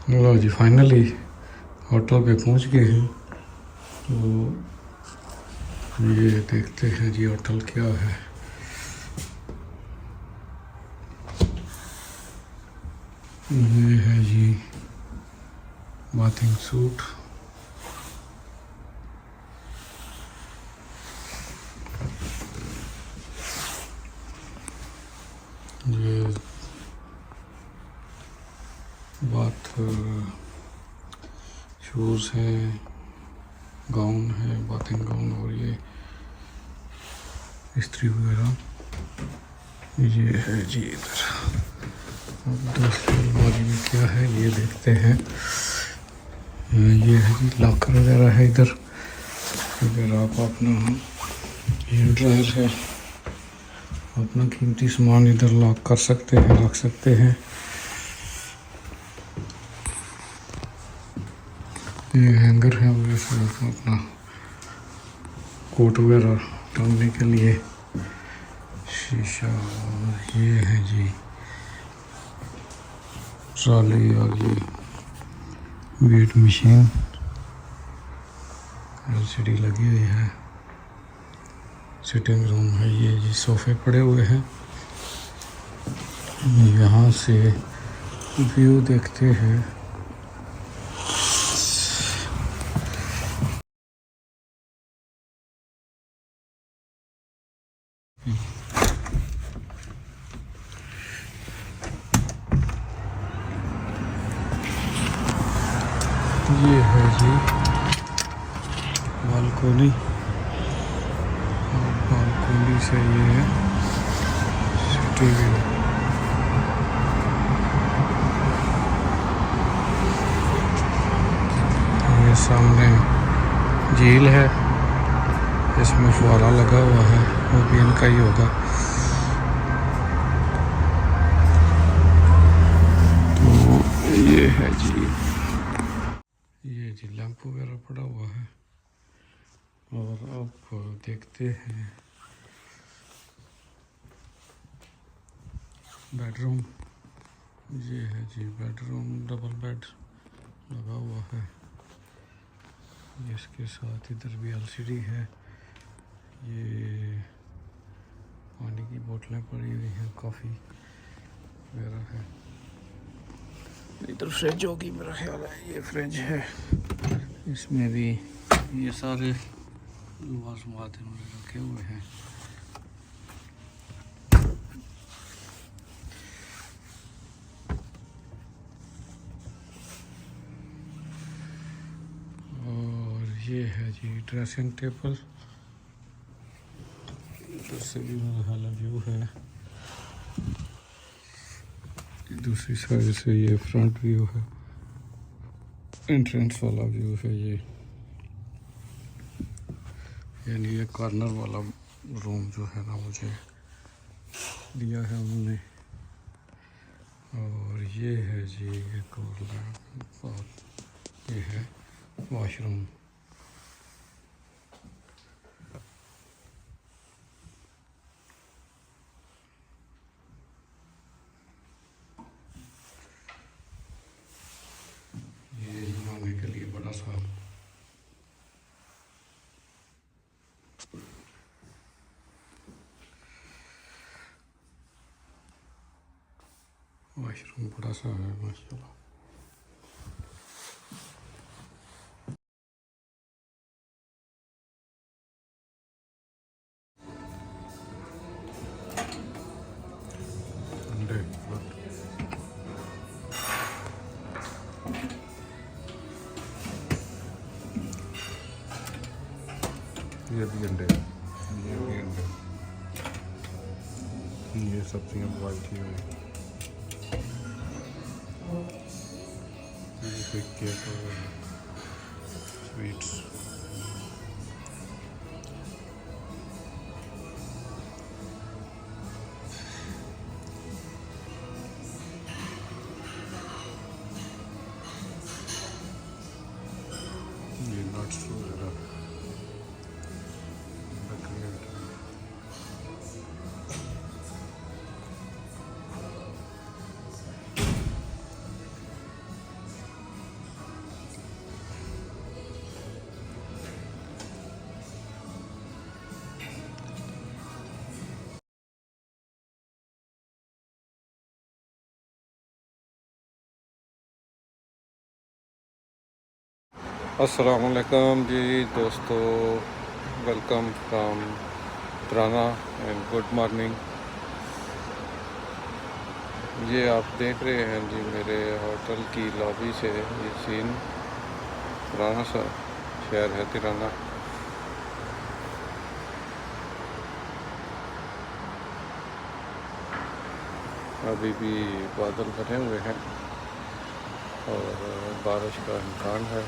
लो जी, finally hotel पे पहुंच गए हैं। तो ये देखते हैं जी होटल क्या है। ये है जी बाथिंग सूट। ये बाथ शूज़ हैं, गाउन है, बाथिंग गाउन, और ये इस्त्री वगैरह। ये है जी इधर। अब दूसरी अलमारी में क्या है ये देखते हैं। ये है जी लॉकर वगैरह है इधर। इधर आप अपना हेयर ड्रायर है, अपना कीमती सामान इधर लॉक कर सकते हैं, रख सकते हैं। ये हैंगर है वैसे अपना कोट वगैरह टांगने के लिए। शीशा। ये है जी ट्रॉली, और ये वेट मशीन, एलसीडी लगी हुई है। सिटिंग रूम है। ये जी सोफे पड़े हुए हैं। यहाँ से व्यू देखते हैं। ये है जी बालकोनी, और बालकोनी से ये है सिटी व्यू। ये सामने झील है, इसमें फुहारा लगा हुआ है, वो भी इनका ही होगा। तो ये है जी, ये जी लैंप वगैरह पड़ा हुआ है। और अब देखते हैं बेडरूम। ये है जी बेडरूम, डबल बेड लगा हुआ है। इसके साथ इधर भी एलसीडी है। ये पानी की बोतलें पड़ी हुई हैं, कॉफ़ी वगैरह है। इधर फ्रिज होगी मेरा ख्याल है, ये फ्रिज है। इसमें भी ये सारे लवाजमात रखे हुए हैं। और ये है जी ड्रेसिंग टेबल। इधर से भी मेरा ख्याल व्यू है। दूसरी साइड से ये फ्रंट व्यू है, एंट्रेंस वाला व्यू है ये। यानी ये कॉर्नर वाला रूम जो है ना मुझे दिया है उन्होंने। और ये है जी एक और ये है वॉशरूम। ये नहाने के लिए बड़ा सा वॉशरूम बड़ा सा है माशाल्लाह। ये भी अंडे, ये भी अंडे, ये सब्जियां बॉइल की हुई, ये केक और स्वीट्स। ये नट्स वगैरह। अस्सलामुअलैकुम जी दोस्तों, welcome from Tarana and good morning. ये आप देख रहे हैं जी मेरे होटल की लॉबी से ये सीन। तराना सा शहर है तराना। अभी भी बादल बने हुए हैं और बारिश का इम्कान है।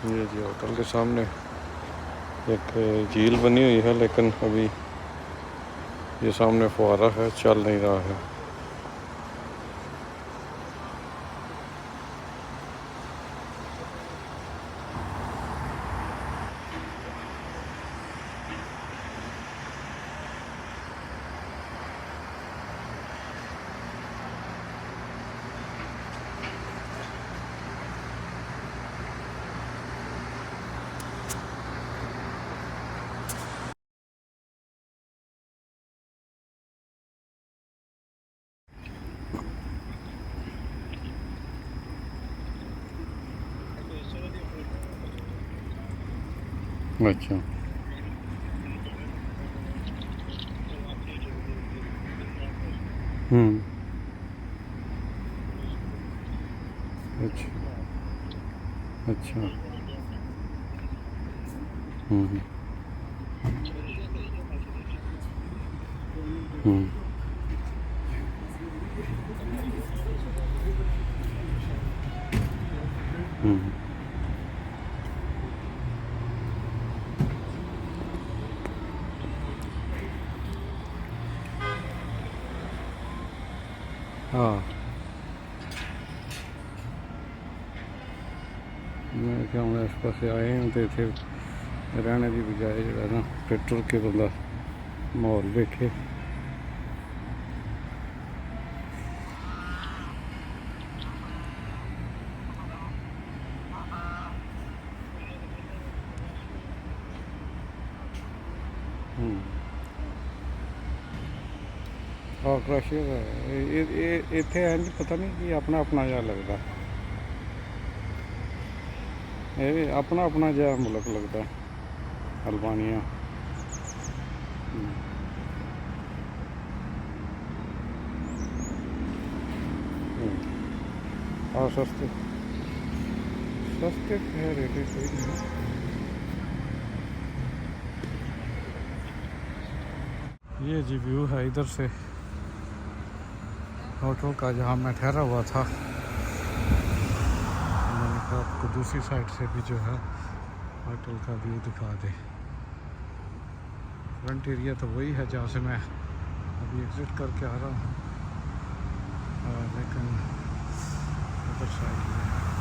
ये जी होटल के सामने एक झील बनी हुई है, लेकिन अभी ये सामने फुहारा है, चल नहीं रहा है। अच्छा, अच्छा, अच्छा, हम्म, हम्म, हम्म। हाँ, मैं क्या इस पास आए हैं तो इतने रहने की बजाय जो है ना पेट्रोल के बंदा माहौल देखे। हाँ, क्रशियर है इतने इंज पता नहीं कि अपना अपना जहा लगता, ये अपना अपना जहा मुल्क लगता अल्बानिया। हाँ, सस्ते सस्ते है, रेट कोई नहीं है। ये जी व्यू है इधर से होटल का जहाँ मैं ठहरा हुआ था। मैंने कहा आपको दूसरी साइड से भी जो है होटल का व्यू दिखा दे। फ्रंट एरिया तो वही है जहाँ से मैं अभी एग्ज़िट करके आ रहा हूँ, लेकिन उधर साइड में